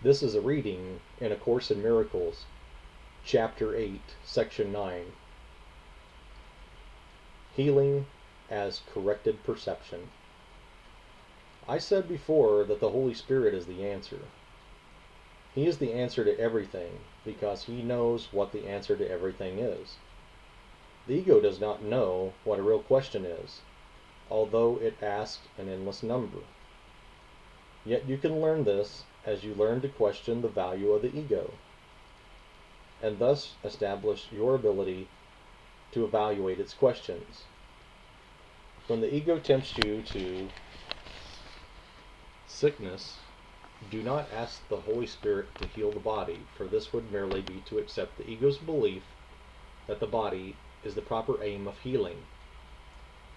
This is a reading in A Course in Miracles, Chapter 8, Section 9. Healing as Corrected Perception. I said before that the Holy Spirit is the answer. He is the answer to everything because he knows what the answer to everything is. The ego does not know what a real question is, although it asks an endless number. Yet you can learn this as you learn to question the value of the ego, and thus establish your ability to evaluate its questions. When the ego tempts you to sickness, do not ask the Holy Spirit to heal the body, for this would merely be to accept the ego's belief that the body is the proper aim of healing.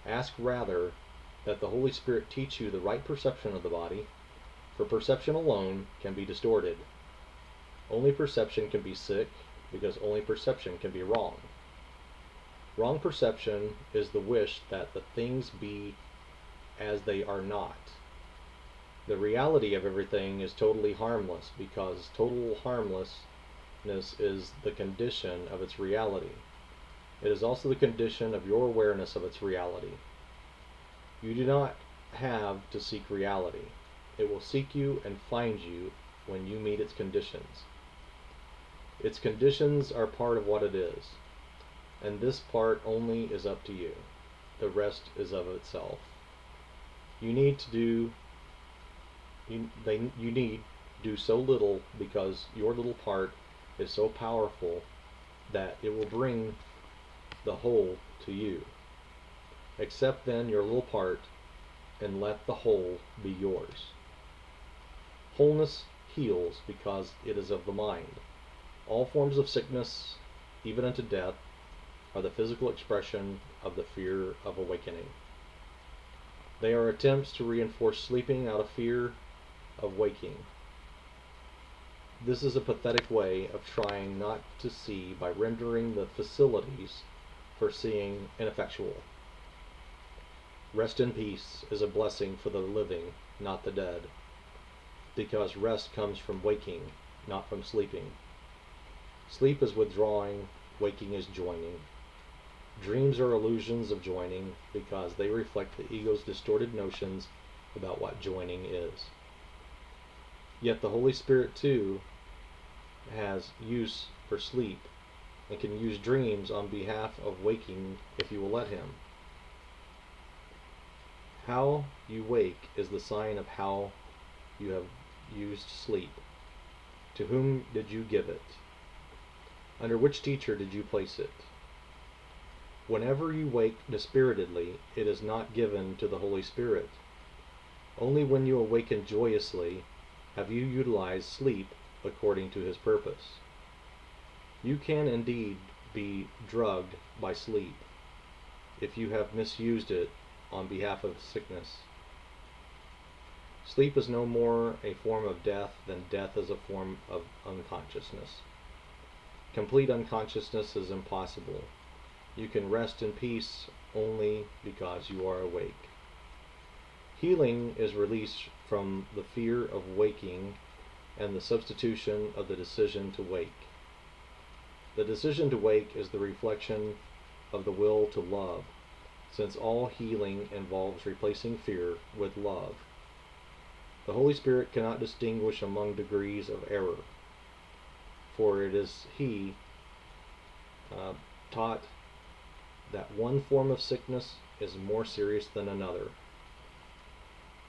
Ask rather that the Holy Spirit teach you the right perception of the body, for perception alone can be distorted. Only perception can be sick, because only perception can be wrong. Wrong perception is the wish that the things be as they are not. The reality of everything is totally harmless, because total harmlessness is the condition of its reality. It is also the condition of your awareness of its reality. You do not have to seek reality. It will seek you and find you when you meet its conditions. Its conditions are part of what it is, and this part only is up to you. The rest is of itself. You need do so little because your little part is so powerful that it will bring the whole to you. Accept then your little part and let the whole be yours. Wholeness heals because it is of the mind. All forms of sickness, even unto death, are the physical expression of the fear of awakening. They are attempts to reinforce sleeping out of fear of waking. This is a pathetic way of trying not to see by rendering the facilities for seeing ineffectual. Rest in peace is a blessing for the living, not the dead, because rest comes from waking, not from sleeping. Sleep is withdrawing, waking is joining. Dreams are illusions of joining because they reflect the ego's distorted notions about what joining is. Yet the Holy Spirit too has use for sleep and can use dreams on behalf of waking if you will let him. How you wake is the sign of how you have used sleep. To whom did you give it? Under which teacher did you place it? Whenever you wake dispiritedly, it is not given to the Holy Spirit. Only when you awaken joyously have you utilized sleep according to his purpose. You can indeed be drugged by sleep if you have misused it on behalf of sickness. Sleep is no more a form of death than death is a form of unconsciousness. Complete unconsciousness is impossible. You can rest in peace only because you are awake. Healing is release from the fear of waking and the substitution of the decision to wake. The decision to wake is the reflection of the will to love, since all healing involves replacing fear with love. The Holy Spirit cannot distinguish among degrees of error, for it is he taught that one form of sickness is more serious than another.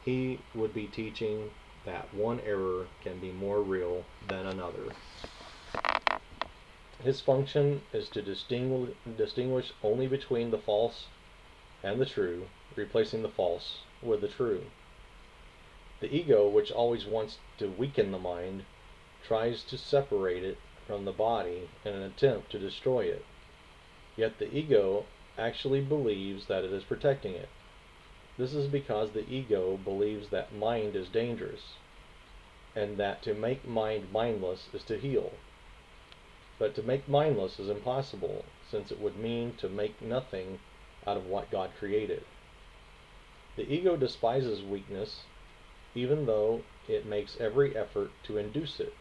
He would be teaching that one error can be more real than another. His function is to distinguish only between the false and the true, replacing the false with the true. The ego, which always wants to weaken the mind, tries to separate it from the body in an attempt to destroy it. Yet the ego actually believes that it is protecting it. This is because the ego believes that mind is dangerous, and that to make mind mindless is to heal. But to make mindless is impossible, since it would mean to make nothing out of what God created. The ego despises weakness, even though it makes every effort to induce it.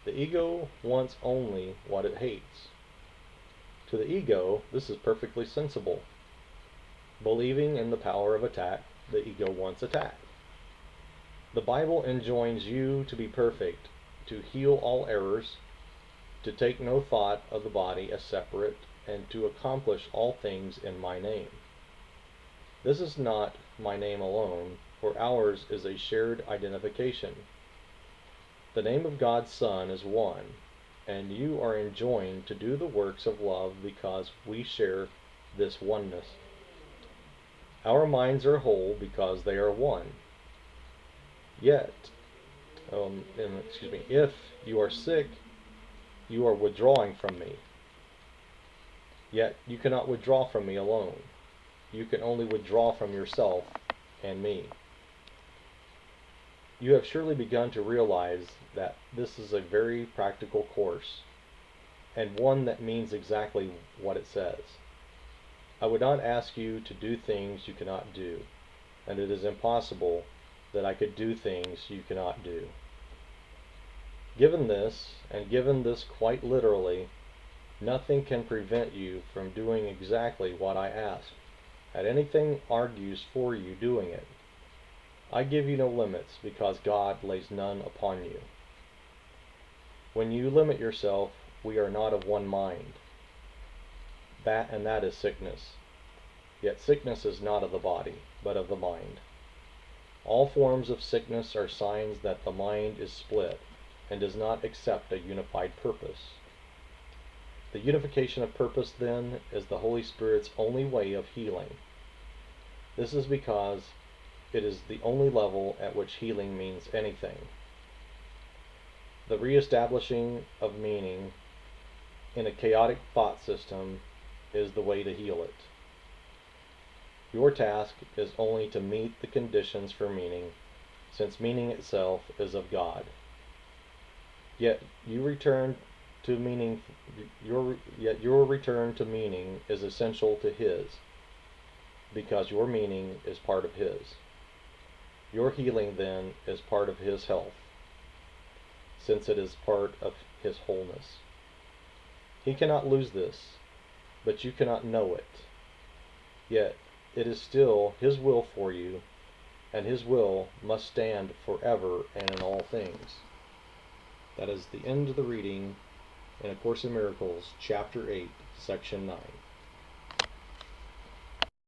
The ego wants only what it hates. To the ego, this is perfectly sensible. Believing in the power of attack, the ego wants attack. The Bible enjoins you to be perfect, to heal all errors, to take no thought of the body as separate, and to accomplish all things in my name. This is not my name alone, for ours is a shared identification. The name of God's Son is one, and you are enjoined to do the works of love because we share this oneness. Our minds are whole because they are one. Yet, if you are sick, you are withdrawing from me. Yet you cannot withdraw from me alone. You can only withdraw from yourself and me. You have surely begun to realize that this is a very practical course, and one that means exactly what it says. I would not ask you to do things you cannot do, and it is impossible that I could do things you cannot do. Given this, and given this quite literally, nothing can prevent you from doing exactly what I ask, and anything argues for you doing it. I give you no limits because God lays none upon you. When you limit yourself, we are not of one mind. That is sickness. Yet sickness is not of the body, but of the mind. All forms of sickness are signs that the mind is split and does not accept a unified purpose. The unification of purpose, then, is the Holy Spirit's only way of healing. This is because it is the only level at which healing means anything. The reestablishing of meaning in a chaotic thought system is the way to heal it. Your task is only to meet the conditions for meaning, since meaning itself is of God. Yet your return to meaning is essential to His, because your meaning is part of His. Your healing, then, is part of His health, since it is part of His wholeness. He cannot lose this, but you cannot know it. Yet it is still His will for you, and His will must stand forever and in all things. That is the end of the reading in A Course in Miracles, Chapter 8, Section 9.